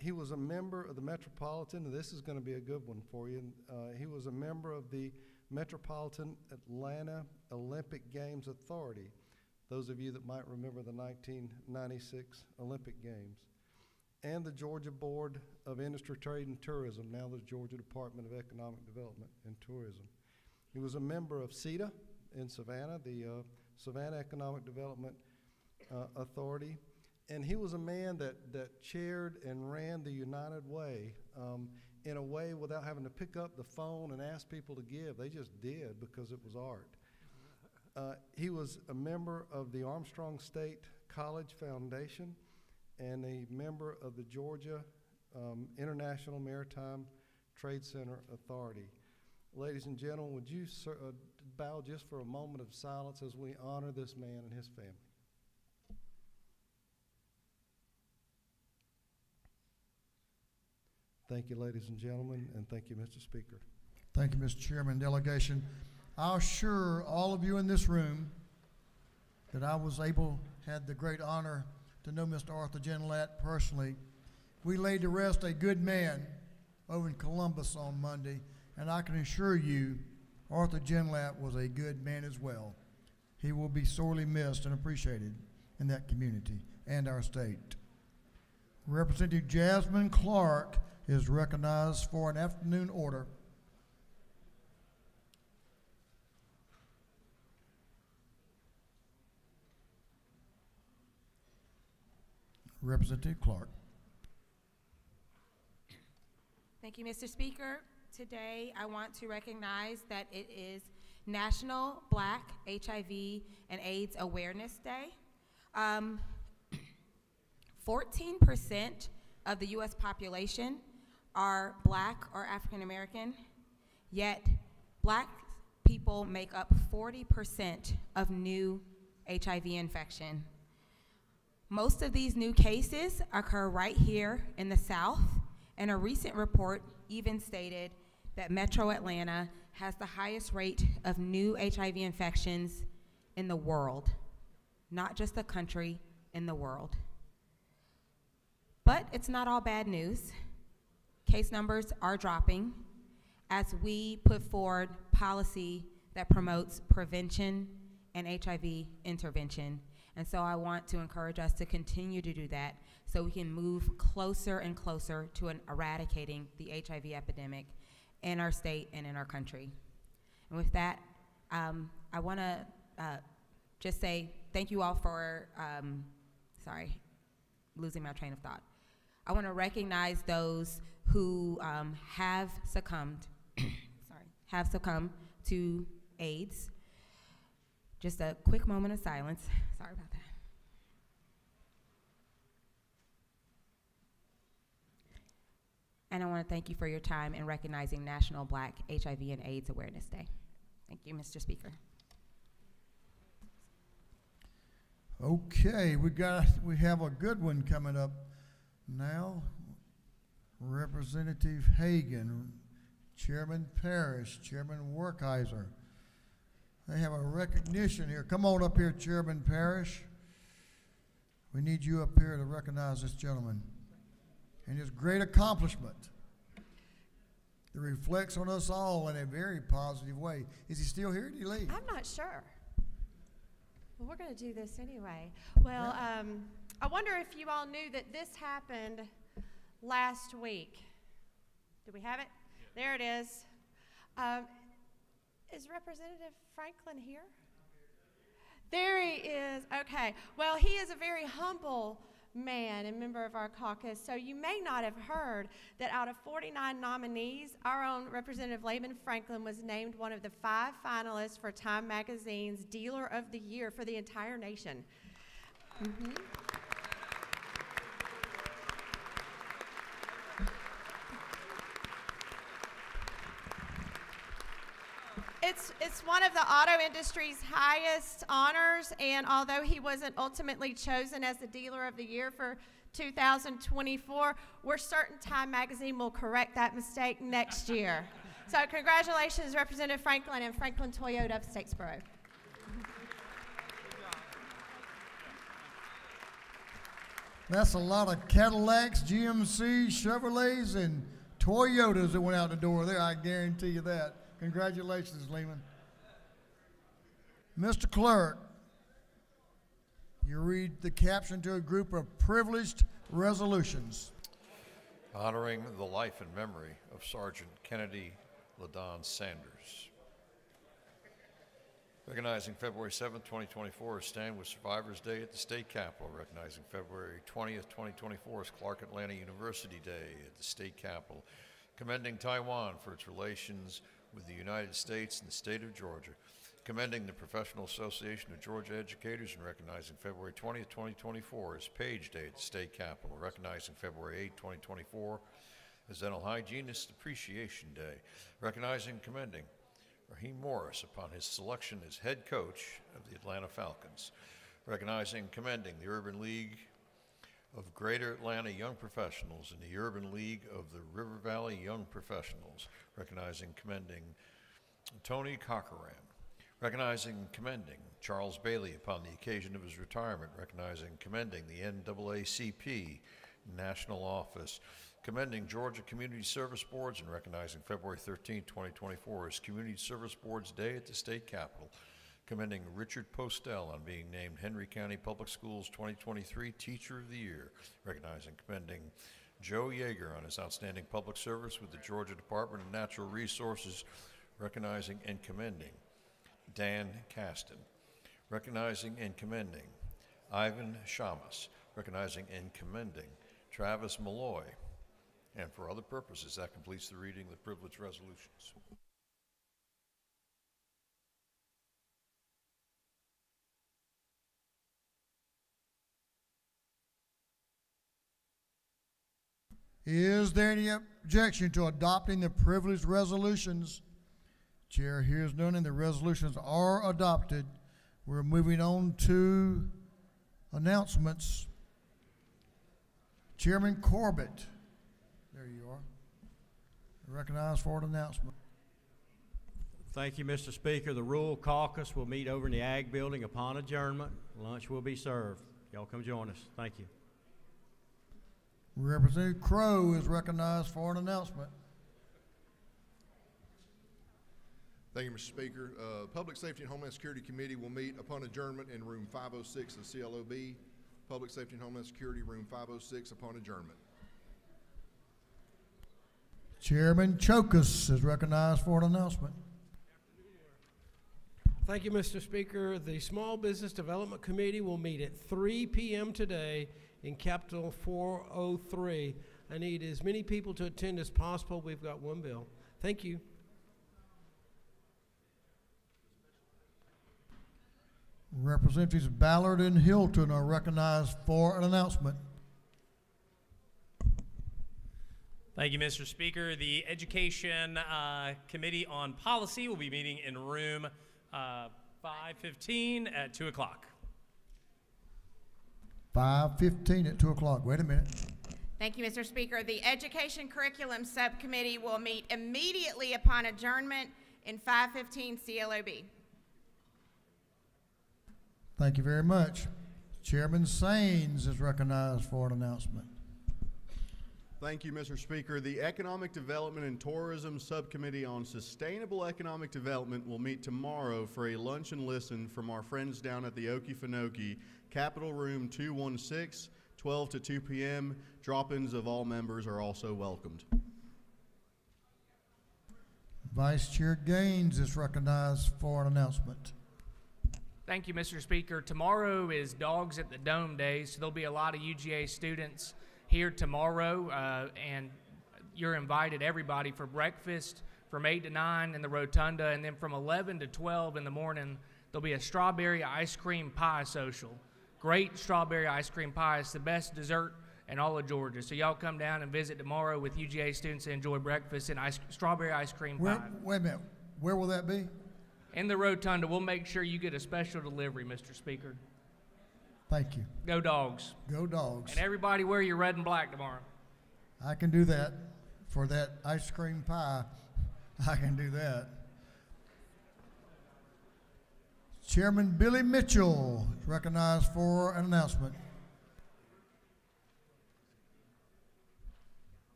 He was a member of the Metropolitan, and this is going to be a good one for you. He was a member of the Metropolitan Atlanta Olympic Games Authority, those of you that might remember the 1996 Olympic Games, and the Georgia Board of Industry, Trade, and Tourism, now the Georgia Department of Economic Development and Tourism. He was a member of CETA in Savannah, the Savannah Economic Development Authority, and he was a man that chaired and ran the United Way in a way without having to pick up the phone and ask people to give. They just did because it was art. He was a member of the Armstrong State College Foundation and a member of the Georgia International Maritime Trade Center Authority. Ladies and gentlemen, would you bow just for a moment of silence as we honor this man and his family? Thank you, ladies and gentlemen, and thank you, Mr. Speaker. Thank you, Mr. Chairman, delegation. I'll assure all of you in this room that I had the great honor to know Mr. Arthur Genlat personally. We laid to rest a good man over in Columbus on Monday, and I can assure you Arthur Genlat was a good man as well. He will be sorely missed and appreciated in that community and our state. Representative Jasmine Clark is recognized for an afternoon order. Representative Clark. Thank you, Mr. Speaker. Today, I want to recognize that it is National Black HIV and AIDS Awareness Day. 14% of the U.S. population are Black or African American, yet Black people make up 40% of new HIV infection. Most of these new cases occur right here in the South, and a recent report even stated that Metro Atlanta has the highest rate of new HIV infections in the world, not just the country, in the world. But it's not all bad news. Case numbers are dropping as we put forward policy that promotes prevention and HIV intervention. And so I want to encourage us to continue to do that so we can move closer and closer to eradicating the HIV epidemic in our state and in our country. And with that, I want to just say thank you all for, sorry, losing my train of thought. I want to recognize those who have succumbed, have succumbed to AIDS. Just a quick moment of silence. Sorry about that. And I want to thank you for your time in recognizing National Black HIV and AIDS Awareness Day. Thank you, Mr. Speaker. Okay, we have a good one coming up now. Representative Hagan, Chairman Parrish, Chairman Werkheiser. They have a recognition here. Come on up here, Chairman Parrish. We need you up here to recognize this gentleman and his great accomplishment that reflects on us all in a very positive way. Is he still here? Did he leave? I'm not sure. Well, we're going to do this anyway. Well, I wonder if you all knew that this happened last week. Do we have it? Yeah. There it is. Is Representative Franklin here? There he is. Okay. Well, he is a very humble man and member of our caucus, so you may not have heard that out of 49 nominees, our own Representative Laban Franklin was named one of the 5 finalists for Time Magazine's Dealer of the Year for the entire nation. Mm-hmm. It's one of the auto industry's highest honors, and although he wasn't ultimately chosen as the Dealer of the Year for 2024, we're certain Time Magazine will correct that mistake next year. So congratulations, Representative Franklin and Franklin Toyota of Statesboro. That's a lot of Cadillacs, GMC, Chevrolets, and Toyotas that went out the door there, I guarantee you that. Congratulations, Lehman. Mr. Clerk, you read the caption to a group of privileged resolutions. Honoring the life and memory of Sergeant Kennedy LaDon Sanders. Recognizing February 7th, 2024 as Stand with Survivors Day at the State Capitol. Recognizing February 20th, 2024 as Clark Atlanta University Day at the State Capitol. Commending Taiwan for its relations with the United States and the state of Georgia. Commending the Professional Association of Georgia Educators and recognizing February 20th, 2024 as Page Day at the State Capitol. Recognizing February 8th, 2024 as Dental Hygienist Appreciation Day. Recognizing and commending Raheem Morris upon his selection as head coach of the Atlanta Falcons. Recognizing and commending the Urban League of Greater Atlanta Young Professionals and the Urban League of the River Valley Young Professionals. Recognizing and commending Tony Cochran. Recognizing and commending Charles Bailey upon the occasion of his retirement. Recognizing and commending the NAACP National Office. Commending Georgia Community Service Boards and recognizing February 13, 2024 as Community Service Boards Day at the State Capitol. Commending Richard Postel on being named Henry County Public Schools 2023 Teacher of the Year. Recognizing and commending Joe Yeager on his outstanding public service with the Georgia Department of Natural Resources. Recognizing and commending Dan Caston. Recognizing and commending Ivan Shamas. Recognizing and commending Travis Malloy. And for other purposes, that completes the reading of the privileged resolutions. Is there any objection to adopting the privileged resolutions? Chair hears none, and the resolutions are adopted. We're moving on to announcements. Chairman Corbett, there you are. Recognized for an announcement. Thank you, Mr. Speaker. The Rural Caucus will meet over in the Ag Building upon adjournment. Lunch will be served. Y'all come join us. Thank you. Representative Crowe is recognized for an announcement. Thank you, Mr. Speaker. Public Safety and Homeland Security Committee will meet upon adjournment in room 506 of CLOB. Public Safety and Homeland Security, room 506 upon adjournment. Chairman Chokus is recognized for an announcement. Thank you, Mr. Speaker. The Small Business Development Committee will meet at 3 p.m. today in Capitol 403. I need as many people to attend as possible. We've got one bill. Thank you. Representatives Ballard and Hilton are recognized for an announcement. Thank you, Mr. Speaker. The Education Committee on Policy will be meeting in room 515 at 2 o'clock. 5:15 at 2 o'clock. Wait a minute. Thank you, Mr. Speaker. The Education Curriculum Subcommittee will meet immediately upon adjournment in 515 CLOB. Thank you very much. Chairman Saines is recognized for an announcement. Thank you, Mr. Speaker. The Economic Development and Tourism Subcommittee on Sustainable Economic Development will meet tomorrow for a lunch and listen from our friends down at the Okefenokee, Capitol Room 216, 12 to 2 p.m. Drop-ins of all members are also welcomed. Vice Chair Gaines is recognized for an announcement. Thank you, Mr. Speaker. Tomorrow is Dogs at the Dome Day, so there'll be a lot of UGA students here tomorrow, and you're invited, everybody, for breakfast from 8 to 9 in the Rotunda, and then from 11 to 12 in the morning, there'll be a strawberry ice cream pie social. Great strawberry ice cream pie. It's the best dessert in all of Georgia. So y'all come down and visit tomorrow with UGA students and enjoy breakfast and strawberry ice cream pie. Wait a minute. Where will that be? In the Rotunda. We'll make sure you get a special delivery, Mr. Speaker. Thank you. Go Dogs. Go Dogs. And everybody wear your red and black tomorrow. I can do that. For that ice cream pie, I can do that. Chairman Billy Mitchell is recognized for an announcement.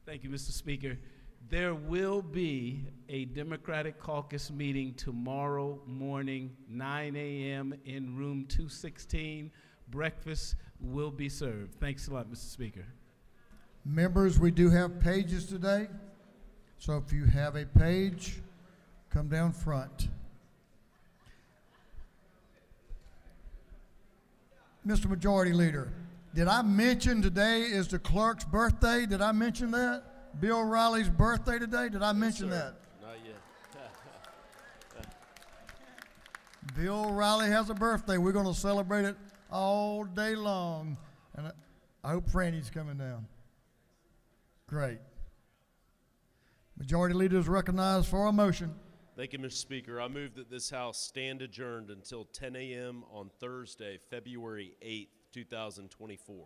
Thank you, Mr. Speaker. There will be a Democratic caucus meeting tomorrow morning, 9 a.m. in room 216. Breakfast will be served. Thanks a lot, Mr. Speaker. Members, we do have pages today. So if you have a page, come down front. Mr. Majority Leader, did I mention today is the clerk's birthday? Did I mention that? Bill Riley's birthday today? Did I mention that? Not yet. Bill Riley has a birthday. We're going to celebrate it all day long. And I hope Franny's coming down. Great. Majority Leader is recognized for a motion. Thank you, Mr. Speaker. I move that this House stand adjourned until 10 a.m. on Thursday, February 8th, 2024.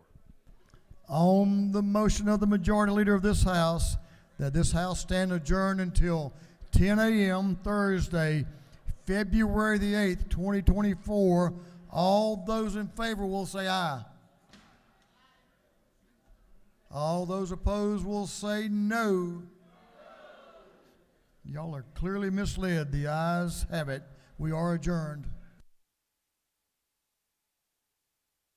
On the motion of the Majority Leader of this House, that this House stand adjourned until 10 a.m. Thursday, February the 8th, 2024. All those in favor will say aye. All those opposed will say no. Y'all are clearly misled. The ayes have it. We are adjourned.